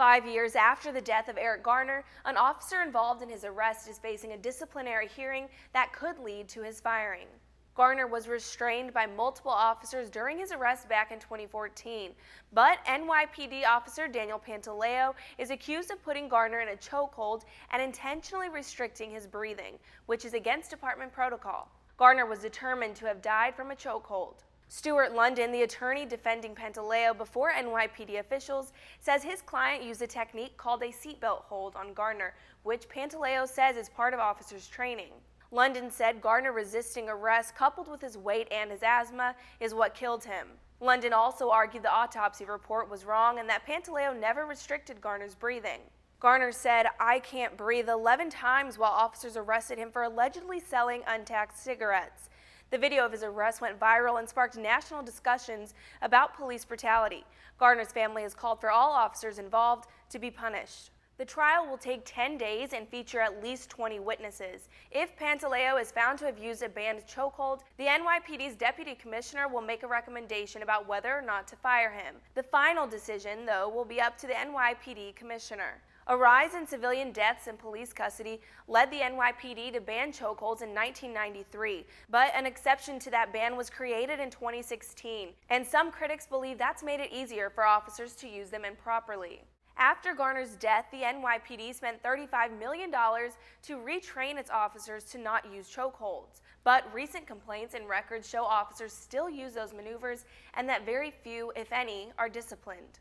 5 years after the death of Eric Garner, an officer involved in his arrest is facing a disciplinary hearing that could lead to his firing. Garner was restrained by multiple officers during his arrest back in 2014, but NYPD Officer Daniel Pantaleo is accused of putting Garner in a chokehold and intentionally restricting his breathing, which is against department protocol. Garner was determined to have died from a chokehold. Stuart London, the attorney defending Pantaleo before NYPD officials, says his client used a technique called a seatbelt hold on Garner, which Pantaleo says is part of officers' training. London said Garner resisting arrest coupled with his weight and his asthma is what killed him. London also argued the autopsy report was wrong and that Pantaleo never restricted Garner's breathing. Garner said, "I can't breathe," 11 times while officers arrested him for allegedly selling untaxed cigarettes. The video of his arrest went viral and sparked national discussions about police brutality. Garner's family has called for all officers involved to be punished. The trial will take 10 days and feature at least 20 witnesses. If Pantaleo is found to have used a banned chokehold, the NYPD's deputy commissioner will make a recommendation about whether or not to fire him. The final decision, though, will be up to the NYPD commissioner. A rise in civilian deaths in police custody led the NYPD to ban chokeholds in 1993, but an exception to that ban was created in 2016, and some critics believe that's made it easier for officers to use them improperly. After Garner's death, the NYPD spent $35 million to retrain its officers to not use chokeholds, but recent complaints and records show officers still use those maneuvers and that very few, if any, are disciplined.